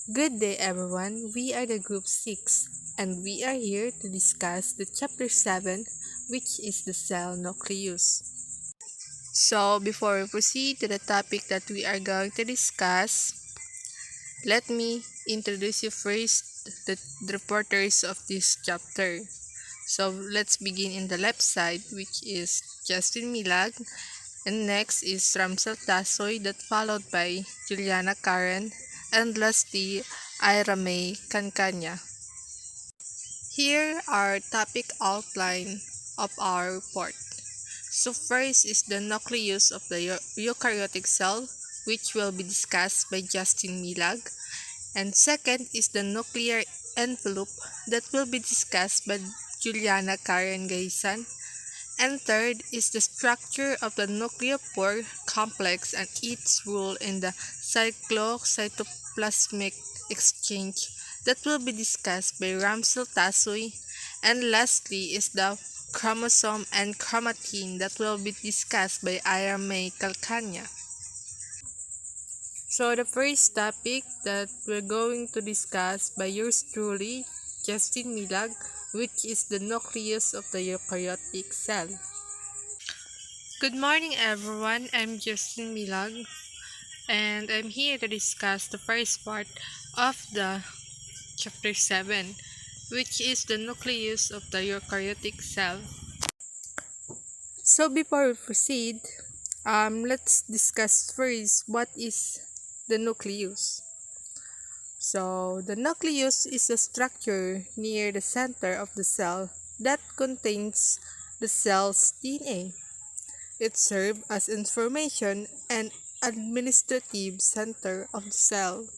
Good day, everyone. We are the Group 6, and we are here to discuss the Chapter 7, which is the cell nucleus. So, before we proceed to the topic that we are going to discuss, let me introduce you first the reporters of this chapter. So, let's begin in the left side, which is Justin Milag, and next is Ramsel Tasoy, that followed by Juliana Karen, and lastly, Ira May Cancanya. Here are topic outline of our report. So first is the nucleus of the eukaryotic cell, which will be discussed by Justin Milag. And second is the nuclear envelope that will be discussed by Juliana Karen Gaisan. And third is the structure of the nucleopore complex and its role in the cyclocytoplasmic exchange that will be discussed by Ramsel Tasoy. And lastly is the chromosome and chromatin that will be discussed by Ira May Calcagna. So the first topic that we're going to discuss by yours truly, Justin Milag, which is the nucleus of the eukaryotic cell. Good morning, everyone. I'm Justin Milag, and I'm here to discuss the first part of the chapter 7, which is the nucleus of the eukaryotic cell. So before we proceed, let's discuss first what is the nucleus. So the nucleus is a structure near the center of the cell that contains the cell's DNA. It serves as information and administrative center of the cell.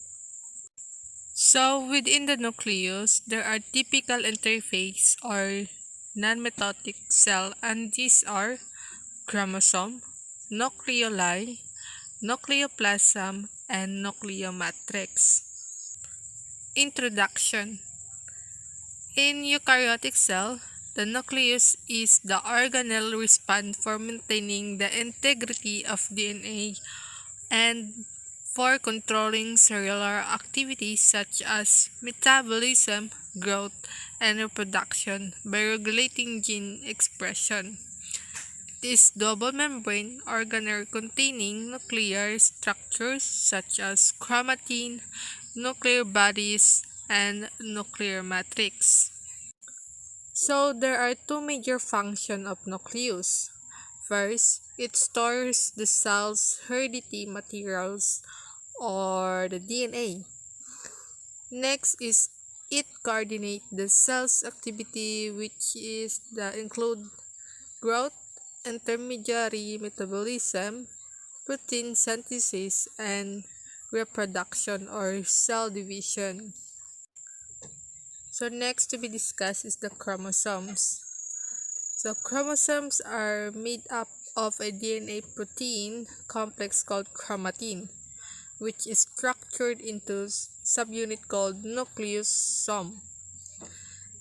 So within the nucleus, there are typical interphase or non-mitotic cell, and these are chromosome, nucleoli, nucleoplasm, and nucleomatrix. Introduction. In eukaryotic cell, the nucleus is the organelle response for maintaining the integrity of DNA and for controlling cellular activities such as metabolism, growth, and reproduction by regulating gene expression. It is double membrane organelle containing nuclear structures such as chromatin, nuclear bodies, and nuclear matrix. So there are two major functions of nucleus. First, it stores the cell's heredity materials or the DNA. Next is it coordinates the cell's activity, which is the include growth, intermediary metabolism, protein synthesis, and reproduction or cell division. So next to be discussed is the chromosomes. So chromosomes are made up of a DNA protein complex called chromatin, which is structured into subunit called nucleosome.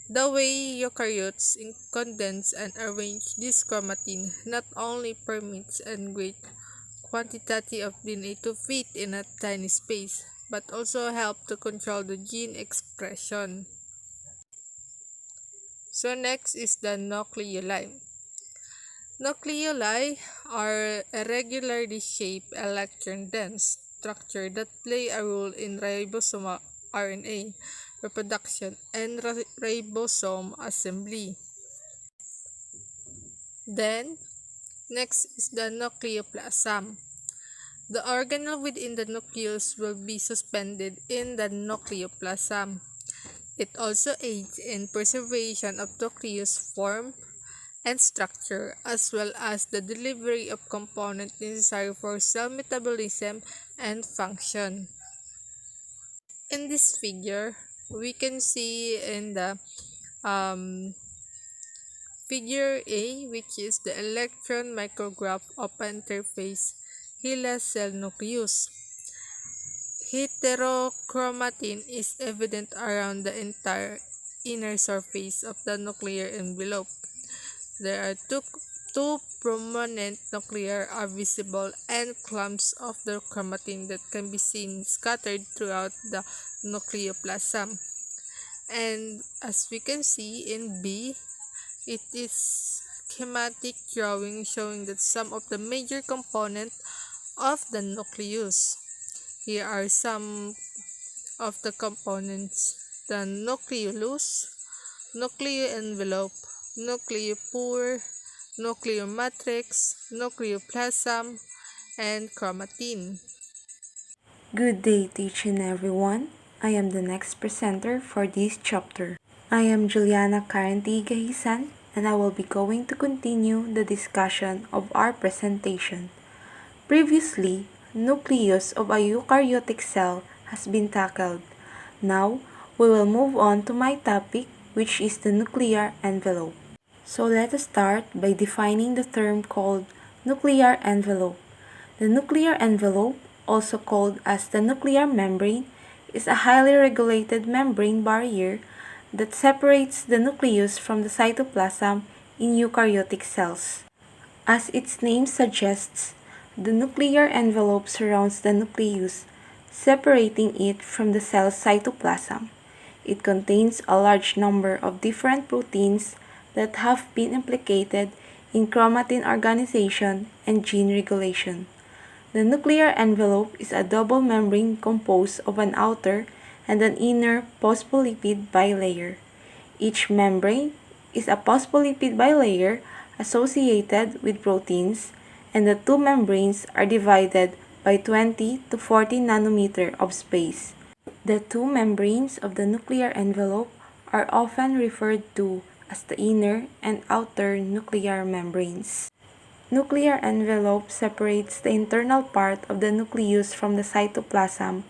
The way eukaryotes condense and arrange this chromatin not only permits a great quantity of DNA to fit in a tiny space, but also help to control the gene expression. So next is the nucleoli. Nucleoli are irregularly shaped electron-dense structure that play a role in ribosomal RNA reproduction and ribosome assembly. Then, next is the nucleoplasm. The organelle within the nucleus will be suspended in the nucleoplasm. It also aids in preservation of nucleus form and structure, as well as the delivery of components necessary for cell metabolism and function. In this figure, we can see in the figure A, which is the electron micrograph of interface HeLa cell nucleus. Heterochromatin is evident around the entire inner surface of the nuclear envelope. There are two Two prominent nuclei are visible and clumps of the chromatin that can be seen scattered throughout the nucleoplasm. And as we can see in B, it is schematic drawing showing that some of the major components of the nucleus. Here are some of the components: the nucleolus, nucleoenvelope, nucleopore, nucleomatrix, nucleoplasm, and chromatin. Good day, teaching everyone. I am the next presenter for this chapter. I am Juliana Karanti Gahisan, and I will be going to continue the discussion of our presentation. Previously, nucleus of a eukaryotic cell has been tackled. Now, we will move on to my topic, which is the nuclear envelope. So let us start by defining the term called nuclear envelope. The nuclear envelope, also called as the nuclear membrane, is a highly regulated membrane barrier that separates the nucleus from the cytoplasm in eukaryotic cells. As its name suggests, the nuclear envelope surrounds the nucleus, separating it from the cell's cytoplasm. It contains a large number of different proteins that have been implicated in chromatin organization and gene regulation. The nuclear envelope is a double membrane composed of an outer and an inner phospholipid bilayer. Each membrane is a phospholipid bilayer associated with proteins, and the two membranes are divided by 20 to 40 nanometer of space. The two membranes of the nuclear envelope are often referred to as the inner and outer nuclear membranes. Nuclear envelope separates the internal part of the nucleus from the cytoplasm.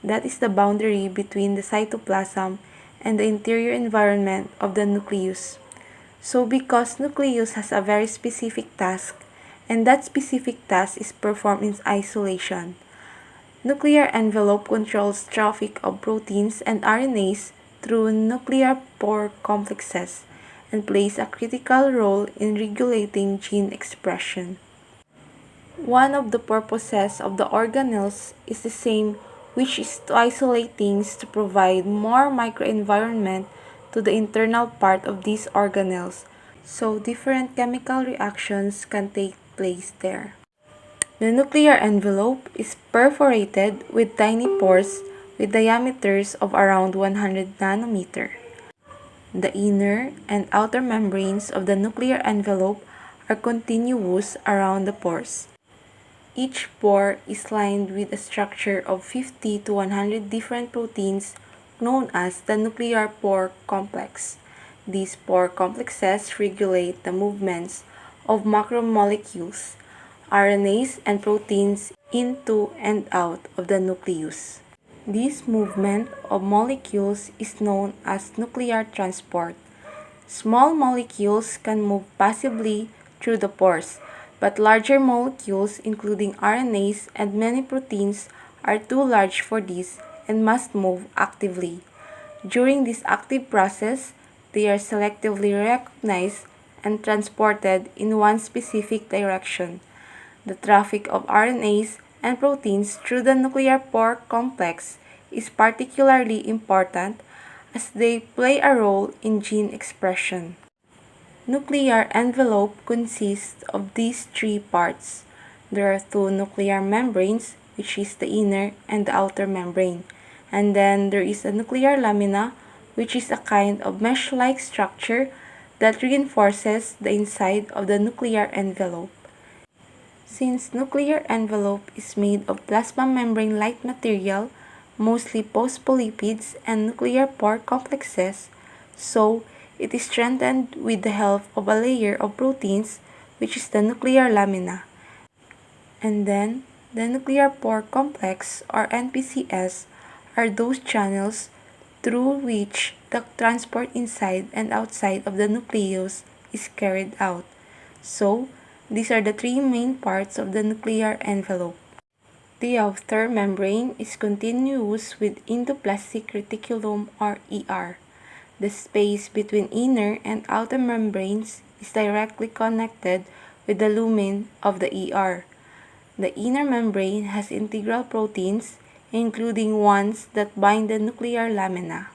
That is the boundary between the cytoplasm and the interior environment of the nucleus. So because nucleus has a very specific task, and that specific task is performed in isolation, nuclear envelope controls traffic of proteins and RNAs through nuclear pore complexes and plays a critical role in regulating gene expression. One of the purposes of the organelles is the same, which is to isolate things to provide more microenvironment to the internal part of these organelles, so different chemical reactions can take place there. The nuclear envelope is perforated with tiny pores with diameters of around 100 nanometer. The inner and outer membranes of the nuclear envelope are continuous around the pores. Each pore is lined with a structure of 50 to 100 different proteins known as the nuclear pore complex. These pore complexes regulate the movements of macromolecules, RNAs, and proteins into and out of the nucleus. This movement of molecules is known as nuclear transport. Small molecules can move passively through the pores, but larger molecules, including RNAs and many proteins, are too large for this and must move actively. During this active process, they are selectively recognized and transported in one specific direction. The traffic of RNAs and proteins through the nuclear pore complex is particularly important as they play a role in gene expression. Nuclear envelope consists of these three parts. There are two nuclear membranes, which is the inner and the outer membrane. And then there is a nuclear lamina, which is a kind of mesh-like structure that reinforces the inside of the nuclear envelope. Since nuclear envelope is made of plasma membrane-like material, mostly phospholipids and nuclear pore complexes, so it is strengthened with the help of a layer of proteins, which is the nuclear lamina. And then, the nuclear pore complex, or NPCs, are those channels through which the transport inside and outside of the nucleus is carried out. So, these are the three main parts of the nuclear envelope. The outer membrane is continuous with endoplasmic reticulum, or ER. The space between inner and outer membranes is directly connected with the lumen of the ER. The inner membrane has integral proteins, including ones that bind the nuclear lamina.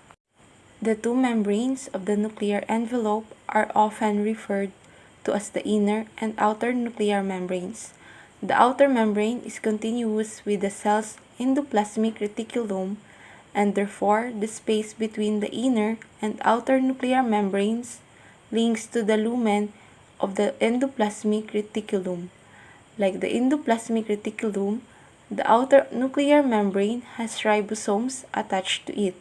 The two membranes of the nuclear envelope are often referred to as the inner and outer nuclear membranes. The outer membrane is continuous with the cell's endoplasmic reticulum, and therefore the space between the inner and outer nuclear membranes links to the lumen of the endoplasmic reticulum. Like the endoplasmic reticulum, the outer nuclear membrane has ribosomes attached to it.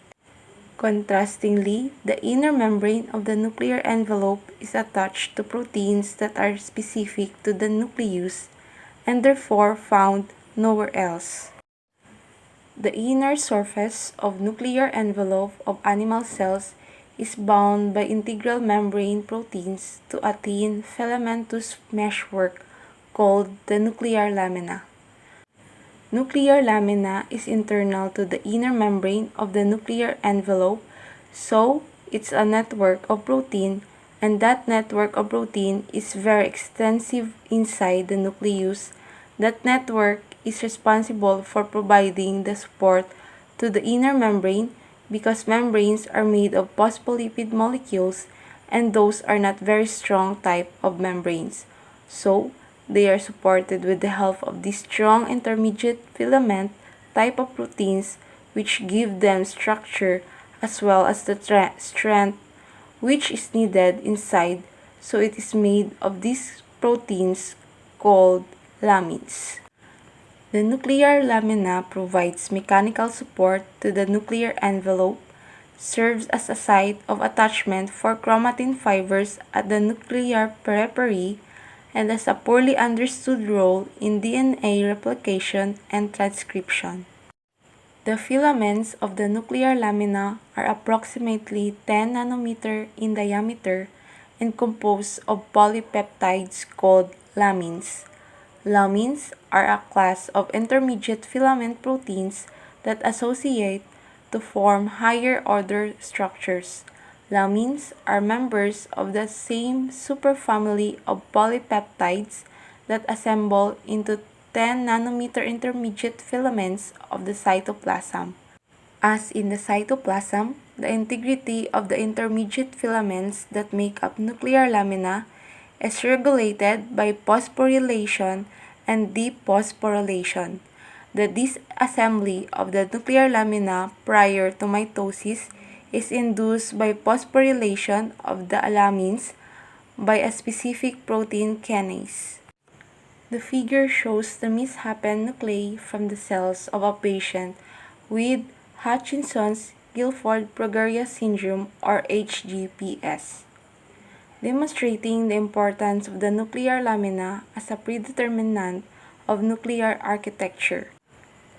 Contrastingly, the inner membrane of the nuclear envelope is attached to proteins that are specific to the nucleus and therefore found nowhere else. The inner surface of nuclear envelope of animal cells is bound by integral membrane proteins to a thin filamentous meshwork called the nuclear lamina. Nuclear lamina is internal to the inner membrane of the nuclear envelope, so it's a network of protein, and that network of protein is very extensive inside the nucleus. That network is responsible for providing the support to the inner membrane because membranes are made of phospholipid molecules and those are not very strong type of membranes. So, they are supported with the help of these strong intermediate filament type of proteins which give them structure as well as the strength which is needed inside, so it is made of these proteins called lamins. The nuclear lamina provides mechanical support to the nuclear envelope, serves as a site of attachment for chromatin fibers at the nuclear periphery, and has a poorly understood role in DNA replication and transcription. The filaments of the nuclear lamina are approximately 10 nanometer in diameter and composed of polypeptides called lamins. Lamins are a class of intermediate filament proteins that associate to form higher order structures. Lamins are members of the same superfamily of polypeptides that assemble into 10 nanometer intermediate filaments of the cytoplasm. As in the cytoplasm, the integrity of the intermediate filaments that make up nuclear lamina is regulated by phosphorylation and dephosphorylation. The disassembly of the nuclear lamina prior to mitosis is induced by phosphorylation of the lamins by a specific protein kinase. The figure shows the misshapen nuclei from the cells of a patient with Hutchinson-Gilford progeria syndrome or HGPS, demonstrating the importance of the nuclear lamina as a predeterminant of nuclear architecture.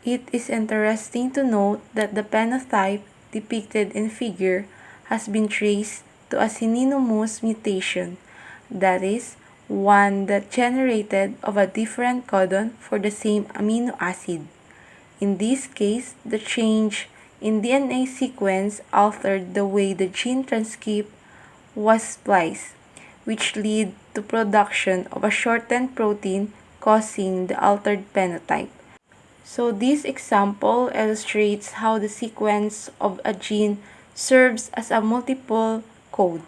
It is interesting to note that the phenotype depicted in figure has been traced to a synonymous mutation, that is, one that generated of a different codon for the same amino acid. In this case, the change in DNA sequence altered the way the gene transcript was spliced, which led to production of a shortened protein causing the altered phenotype. So this example illustrates how the sequence of a gene serves as a multiple code,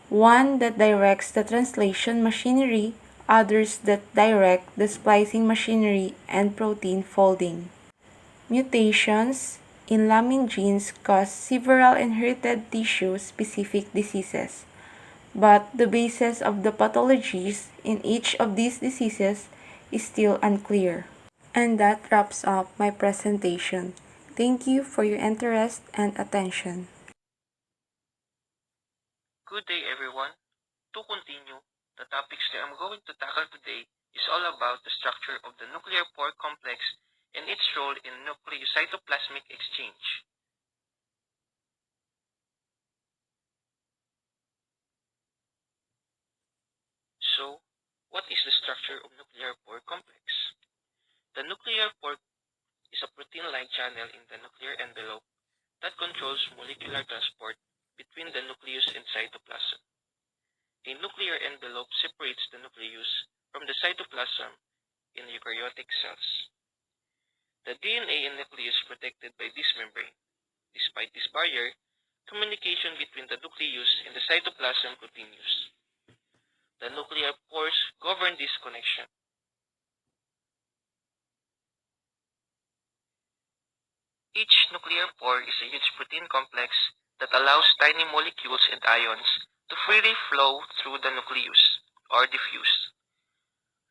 one that directs the translation machinery, others that direct the splicing machinery and protein folding. Mutations in lamin genes cause several inherited tissue-specific diseases, but the basis of the pathologies in each of these diseases is still unclear. And that wraps up my presentation. Thank you for your interest and attention. Good day, everyone. To continue, the topics that I'm going to tackle today is all about the structure of the nuclear pore complex and its role in nucleocytoplasmic exchange. So, what is the structure of nuclear pore complex? The nuclear pore is a protein-like channel in the nuclear envelope that controls molecular transport between the nucleus and cytoplasm. A nuclear envelope separates the nucleus from the cytoplasm in eukaryotic cells. The DNA in nucleus is protected by this membrane. Despite this barrier, communication between the nucleus and the cytoplasm continues. The nuclear pores govern this connection. Each nuclear pore is a huge protein complex that allows tiny molecules and ions to freely flow through the nucleus or diffuse.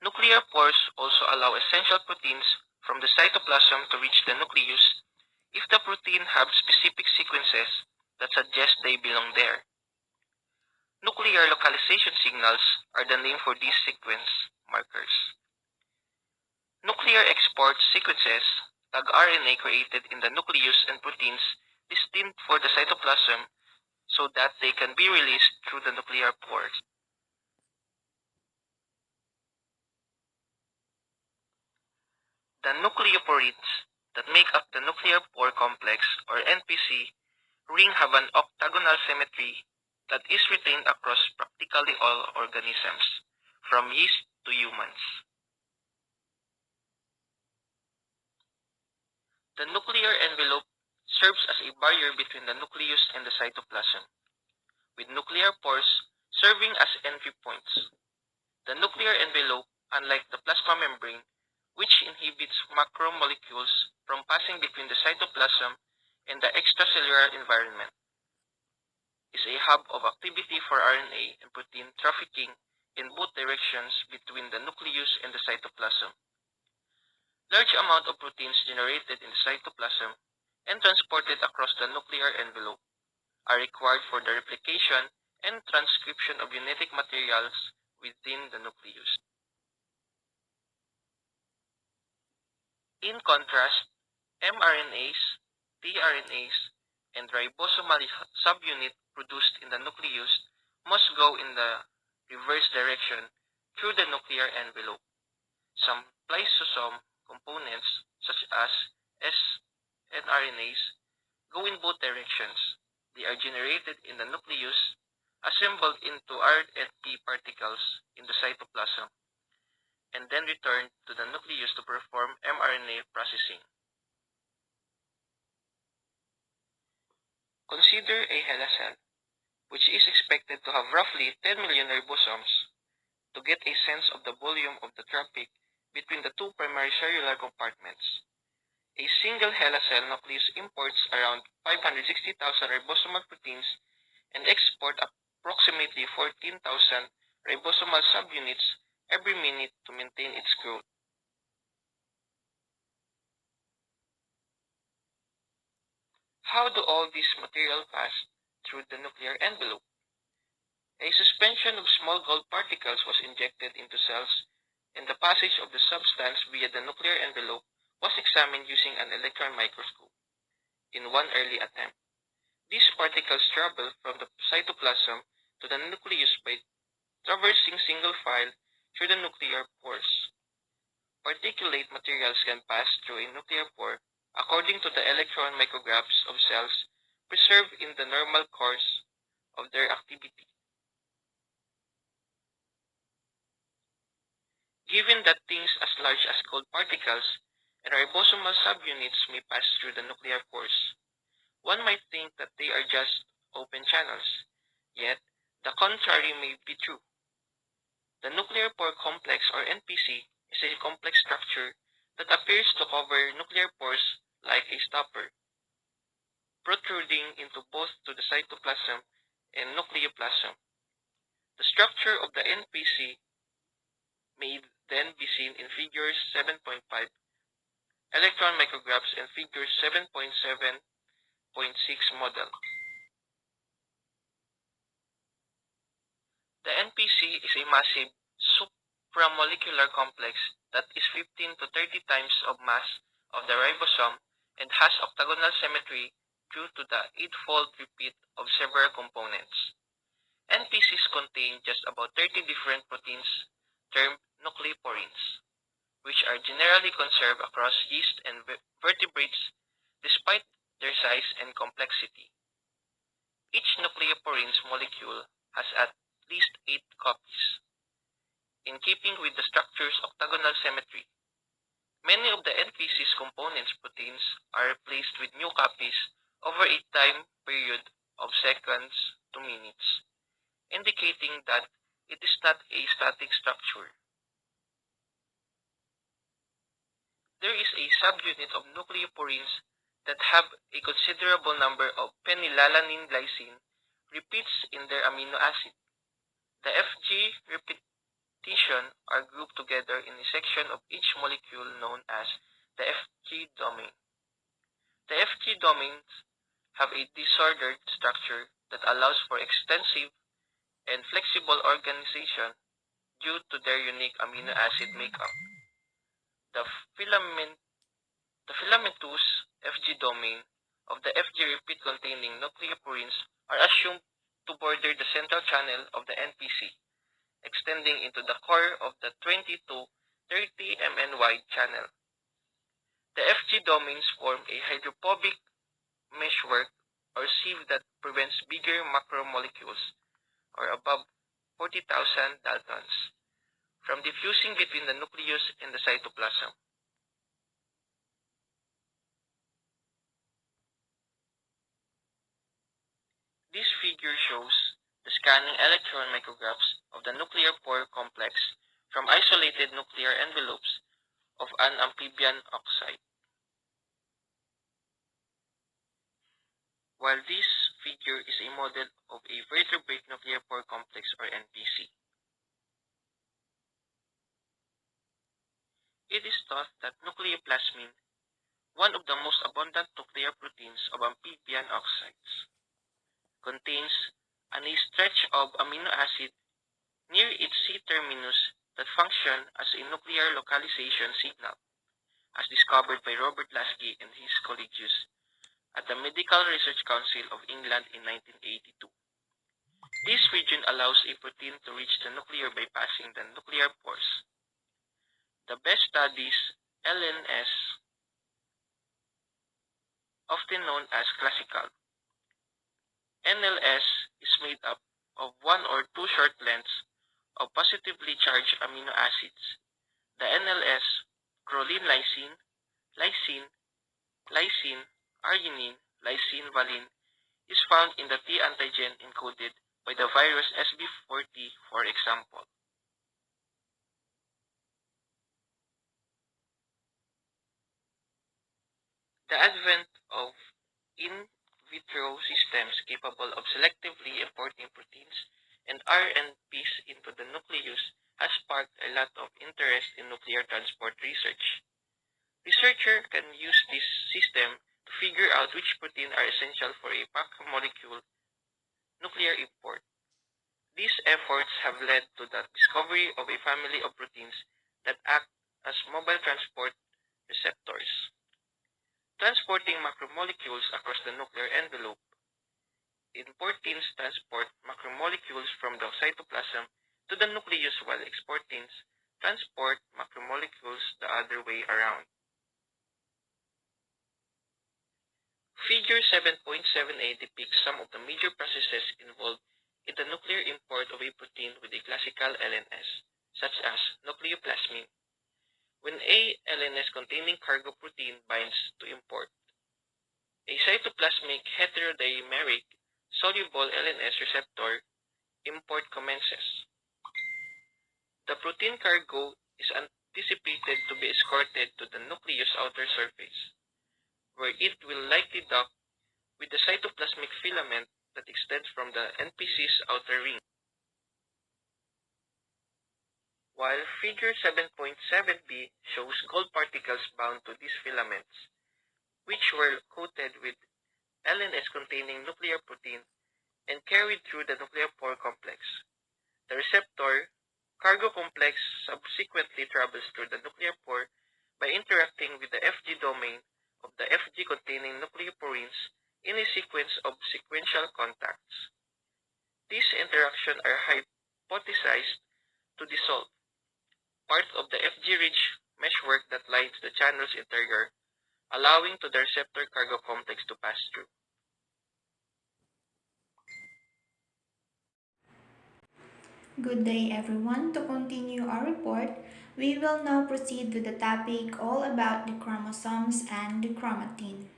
Nuclear pores also allow essential proteins from the cytoplasm to reach the nucleus if the protein have specific sequences that suggest they belong there. Nuclear localization signals are the name for these sequence markers. Nuclear export sequences tag RNA created in the nucleus and proteins destined for the cytoplasm so that they can be released through the nuclear pores. The nucleoporins that make up the nuclear pore complex or NPC ring have an octagonal symmetry that is retained across practically all organisms, from yeast to humans. The nuclear envelope serves as a barrier between the nucleus and the cytoplasm, with nuclear pores serving as entry points. The nuclear envelope, unlike the plasma membrane, which inhibits macromolecules from passing between the cytoplasm and the extracellular environment, is a hub of activity for RNA and protein trafficking in both directions between the nucleus and the cytoplasm. Large amount of proteins generated in the cytoplasm and transported across the nuclear envelope are required for the replication and transcription of genetic materials within the nucleus. In contrast, mRNAs, tRNAs, and ribosomal subunit produced in the nucleus must go in the reverse direction through the nuclear envelope. Some lysosome components, such as snRNAs, go in both directions. They are generated in the nucleus, assembled into RNP particles in the cytoplasm, and then returned to the nucleus to perform mRNA processing. Consider a HeLa cell, which is expected to have roughly 10 million ribosomes. To get a sense of the volume of the traffic between the two primary cellular compartments, a single HeLa cell nucleus imports around 560,000 ribosomal proteins and exports approximately 14,000 ribosomal subunits every minute to maintain its growth. How do all this material pass through the nuclear envelope? A suspension of small gold particles was injected into cells, and the passage of the substance via the nuclear envelope was examined using an electron microscope. In one early attempt, these particles travel from the cytoplasm to the nucleus by traversing single file through the nuclear pores. Particulate materials can pass through a nuclear pore according to the electron micrographs of cells preserved in the normal course of their activity. Given that things as large as gold particles and ribosomal subunits may pass through the nuclear pores, one might think that they are just open channels. Yet, the contrary may be true. The nuclear pore complex or NPC is a complex structure that appears to cover nuclear pores like a stopper, protruding into both to the cytoplasm and nucleoplasm. The structure of the NPC may then be seen in figures 7.5 electron micrographs and figure 7.7.6 model. The NPC is a massive supramolecular complex that is 15 to 30 times of mass of the ribosome and has octagonal symmetry due to the eightfold repeat of several components. NPCs contain just about 30 different proteins termed nucleoporins, which are generally conserved across yeast and vertebrates despite their size and complexity. Each nucleoporins molecule has at least 8 copies. In keeping with the structure's octagonal symmetry, many of the NPC's components proteins are replaced with new copies over a time period of seconds to minutes, indicating that it is not a static structure. There is a subunit of nucleoporins that have a considerable number of phenylalanine glycine repeats in their amino acid. The FG repetition are grouped together in a section of each molecule known as the FG domain. The FG domains have a disordered structure that allows for extensive and flexible organization due to their unique amino acid makeup. The filament The filamentous Fg domain of the Fg repeat containing nucleoporins are assumed to border the central channel of the NPC, extending into the core of the 20 to 30 mn wide channel. The Fg domains form a hydrophobic meshwork or sieve that prevents bigger macromolecules, or above 40,000 daltons, from diffusing between the nucleus and the cytoplasm. This figure shows the scanning electron micrographs of the nuclear pore complex from isolated nuclear envelopes of an amphibian oxide. While this figure is a model of a vertebrate nuclear pore complex or NPC. It is thought that nucleoplasmin, one of the most abundant nuclear proteins of amphibian oxides, contains a stretch of amino acid near its C-terminus that function as a nuclear localization signal, as discovered by Robert Lasky and his colleagues at the Medical Research Council of England in 1982. This region allows a protein to reach the nuclear by passing the nuclear pores. The best studies LNS, often known as classical. NLS is made up of one or two short lengths of positively charged amino acids. The NLS, proline lysine, lysine, lysine, arginine, lysine, valine, is found in the T antigen encoded by the virus SB40, for example. The advent of in vitro systems capable of selectively importing proteins and RNPs into the nucleus has sparked a lot of interest in nuclear transport research. Researchers can use this system to figure out which proteins are essential for a macromolecule nuclear import. These efforts have led to the discovery of a family of proteins that act as mobile transport receptors, transporting macromolecules across the nuclear envelope. Importins transport macromolecules from the cytoplasm to the nucleus while exportins transport macromolecules the other way around. Figure 7.78 depicts some of the major processes involved in the nuclear import of a protein with a classical LNS, such as nucleoplasmin. When a LNS containing cargo protein binds to import, a cytoplasmic heterodimeric soluble LNS receptor import commences. The protein cargo is anticipated to be escorted to the nucleus outer surface, where it will likely dock with the cytoplasmic filament that extends from the NPC's outer ring. While figure 7.7b shows gold particles bound to these filaments, which were coated with LNS-containing nuclear protein and carried through the nuclear pore complex. The receptor cargo complex subsequently travels through the nuclear pore by interacting with the Fg domain of the Fg-containing nucleoporins in a sequence of sequential contacts. These interactions are hypothesized to dissolve part of the Fg-rich meshwork that lines the channel's interior, allowing to the receptor cargo complex to pass through. Good day, everyone. To continue our report, we will now proceed with the topic all about the chromosomes and the chromatin.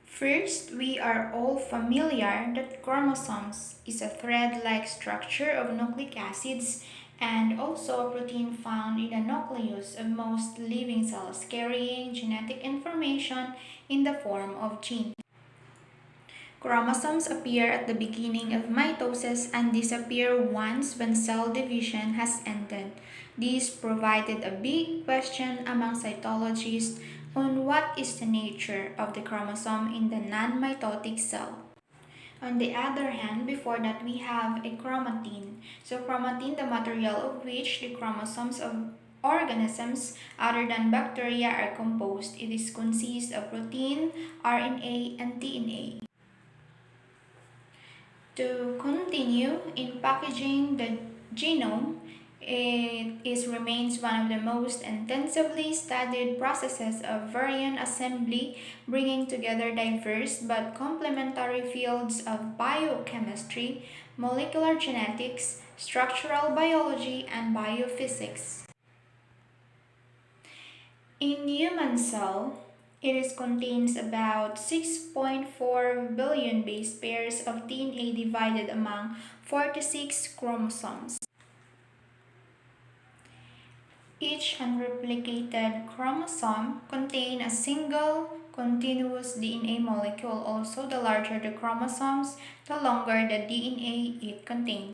First, we are all familiar that chromosomes is a thread-like structure of nucleic acids and also a protein found in the nucleus of most living cells carrying genetic information in the form of genes. Chromosomes appear at the beginning of mitosis and disappear once when cell division has ended. This provided a big question among cytologists on what is the nature of the chromosome in the non-mitotic cell. On the other hand, before that we have a chromatin. So chromatin, the material of which the chromosomes of organisms other than bacteria are composed. It is consists of protein, RNA, and DNA. To continue in packaging the genome, remains one of the most intensively studied processes of variant assembly, bringing together diverse but complementary fields of biochemistry, molecular genetics, structural biology, and biophysics. In human cell, contains about 6.4 billion base pairs of DNA divided among 46 chromosomes. Each unreplicated chromosome contains a single continuous DNA molecule. Also, the larger the chromosomes, the longer the DNA it contains.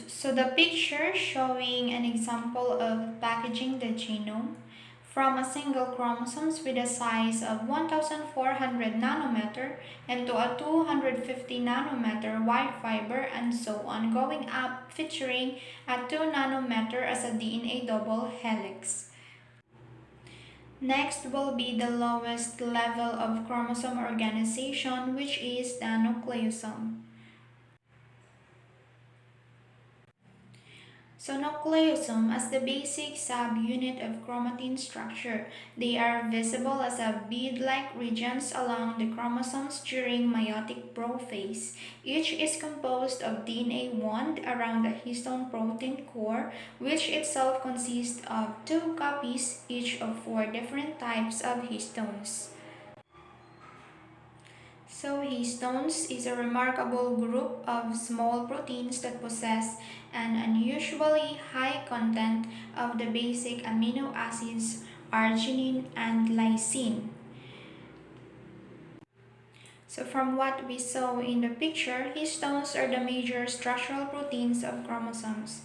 So the picture showing an example of packaging the genome from a single chromosomes with a size of 1400 nanometer into a 250 nanometer wide fiber and so on, going up featuring a 2 nanometer as a DNA double helix. Next will be the lowest level of chromosome organization, which is the nucleosome. So nucleosome as the basic subunit of chromatin structure. They are visible as a bead-like regions along the chromosomes during meiotic prophase. Each is composed of DNA wound around the histone protein core, which itself consists of 2 copies each of 4 different types of histones. So histones is a remarkable group of small proteins that possess an unusually high content of the basic amino acids arginine and lysine. So from what we saw in the picture, histones are the major structural proteins of chromosomes.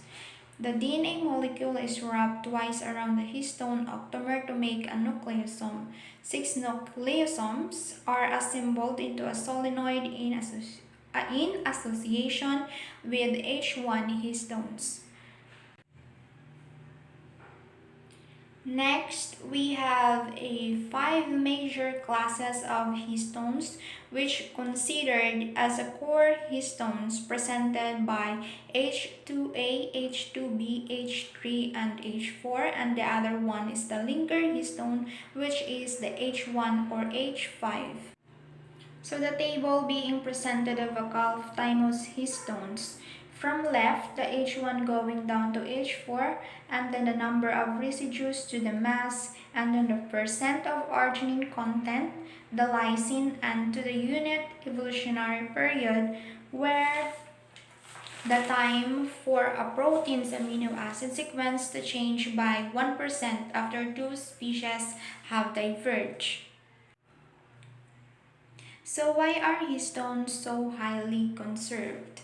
The DNA molecule is wrapped twice around the histone octamer to make a nucleosome. 6 nucleosomes are assembled into a solenoid in association with H1 histones. Next, we have 5 major classes of histones which considered as a core histones presented by H2A, H2B, H3, and H4, and the other one is the linker histone which is the H1 or H5. So the table being presented of a calf-thymus histones. From left, the H1 going down to H4, and then the number of residues to the mass, and then the percent of arginine content, the lysine, and to the unit evolutionary period, where the time for a protein's amino acid sequence to change by 1% after 2 species have diverged. So why are histones so highly conserved?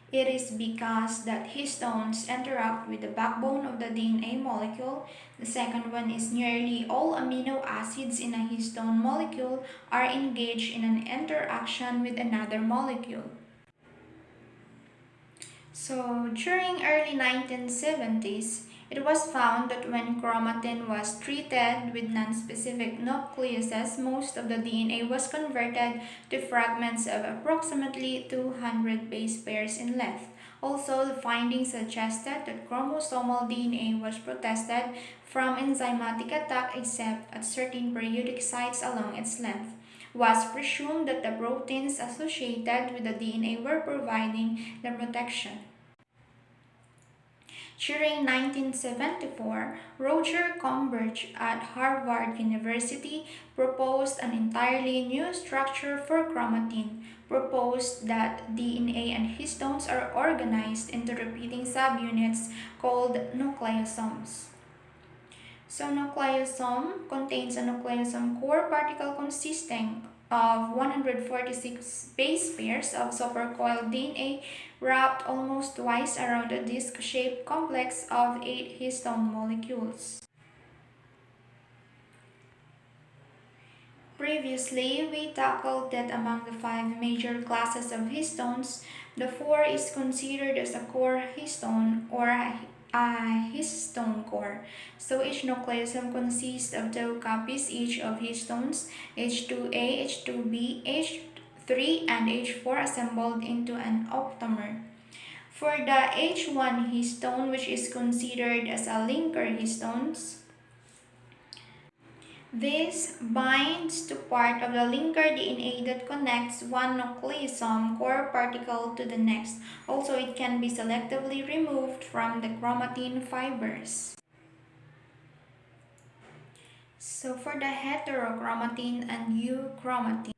It is because that histones interact with the backbone of the DNA molecule. The second one is nearly all amino acids in a histone molecule are engaged in an interaction with another molecule. So during early 1970s, it was found that when chromatin was treated with non-specific nucleuses, most of the DNA was converted to fragments of approximately 200 base pairs in length. Also, the findings suggested that chromosomal DNA was protected from enzymatic attack except at certain periodic sites along its length. was presumed that the proteins associated with the DNA were providing the protection. During 1974, Roger Comberge at Harvard University proposed an entirely new structure for chromatin, proposed that DNA and histones are organized into repeating subunits called nucleosomes. So nucleosome contains a nucleosome core particle consisting of 146 base pairs of supercoiled DNA wrapped almost twice around a disc-shaped complex of 8 histone molecules. Previously, we tackled that among the 5 major classes of histones, the 4 is considered as a core histone or a histone core. So each nucleosome consists of 2 copies each of histones, H2A, H2B, H3, and H4 assembled into an octamer. For the H1 histone, which is considered as a linker histones, this binds to part of the linker DNA that connects one nucleosome core particle to the next. Also, it can be selectively removed from the chromatin fibers. So for the heterochromatin and euchromatin,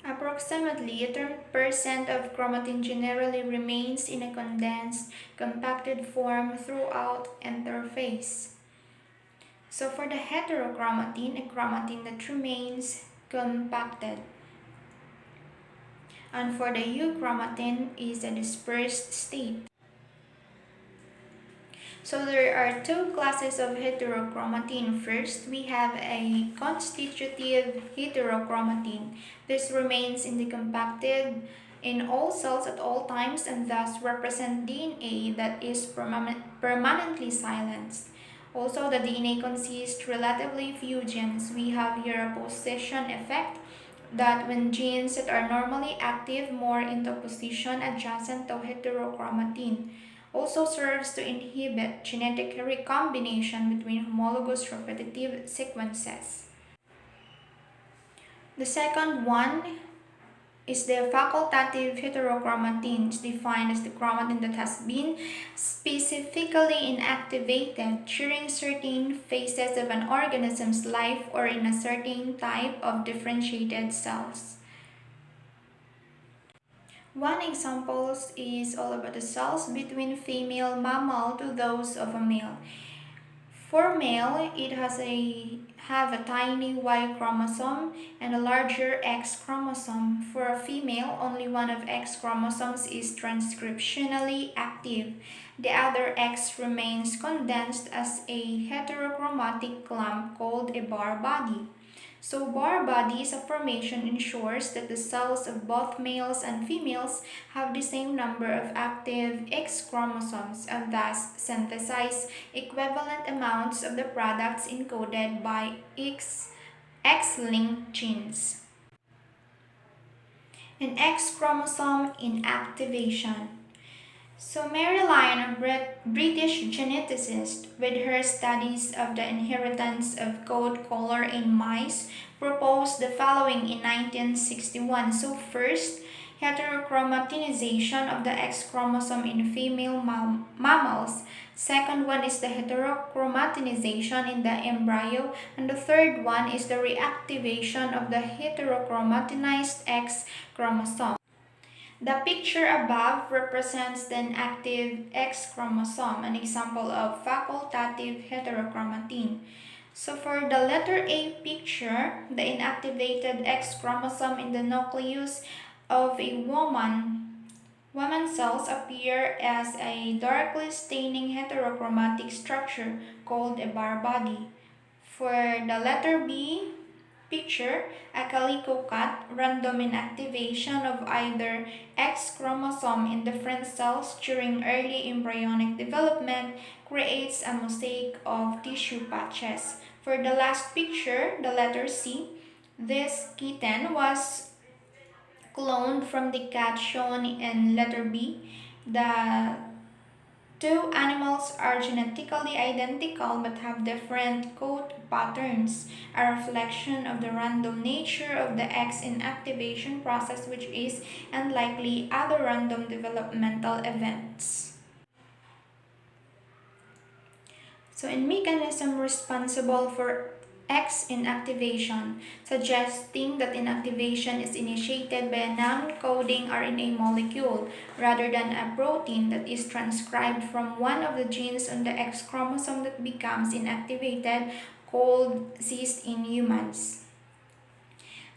approximately 10% of chromatin generally remains in a condensed, compacted form throughout interphase. So for the heterochromatin, a chromatin that remains compacted. And for the euchromatin is a dispersed state. So there are 2 classes of heterochromatin. First, we have a constitutive heterochromatin. This remains in the compacted in all cells at all times and thus represent DNA that is permanently silenced. Also, the DNA consists relatively few genes. We have here a position effect that when genes that are normally active more into position adjacent to heterochromatin also serves to inhibit genetic recombination between homologous repetitive sequences. The second one is the facultative heterochromatin, defined as the chromatin that has been specifically inactivated during certain phases of an organism's life or in a certain type of differentiated cells. One example is all about the cells between female mammal to those of a male. For male, it have a tiny Y chromosome and a larger X chromosome. For a female, only one of X chromosomes is transcriptionally active. The other X remains condensed as a heterochromatic clump called a bar body. So bar body is a formation ensures that the cells of both males and females have the same number of active X chromosomes and thus synthesize equivalent amounts of the products encoded by X-linked genes. An X chromosome inactivation. So Mary Lyon, a British geneticist, with her studies of the inheritance of coat color in mice, proposed the following in 1961. So first, heterochromatinization of the X chromosome in female mammals. Second one is the heterochromatinization in the embryo. And the third one is the reactivation of the heterochromatinized X chromosome. The picture above represents the inactive X chromosome, an example of facultative heterochromatin. So for the letter A picture, the inactivated X chromosome in the nucleus of a woman cells appear as a darkly staining heterochromatic structure called a bar body. For the letter B picture, a calico cat, random inactivation of either X chromosome in different cells during early embryonic development creates a mosaic of tissue patches. For the last picture, the letter C, this kitten was cloned from the cat shown in letter B. The Two animals are genetically identical but have different coat patterns, a reflection of the random nature of the X inactivation process, which is unlikely other random developmental events. So, a mechanism responsible for X inactivation, suggesting that inactivation is initiated by a non-coding RNA molecule rather than a protein that is transcribed from one of the genes on the X chromosome that becomes inactivated, called cyst in humans.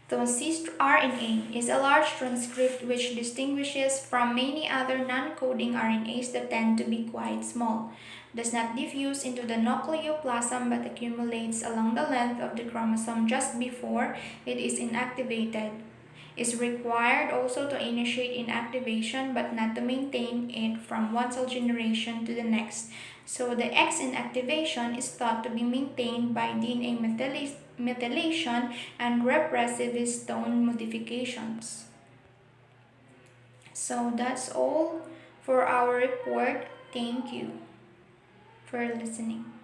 The cyst RNA is a large transcript which distinguishes from many other non-coding RNAs that tend to be quite small. Does not diffuse into the nucleoplasm but accumulates along the length of the chromosome just before it is inactivated. Is required also to initiate inactivation but not to maintain it from one cell generation to the next. So the X inactivation is thought to be maintained by DNA methylation and repressive histone modifications. So that's all for our report. Thank you for listening.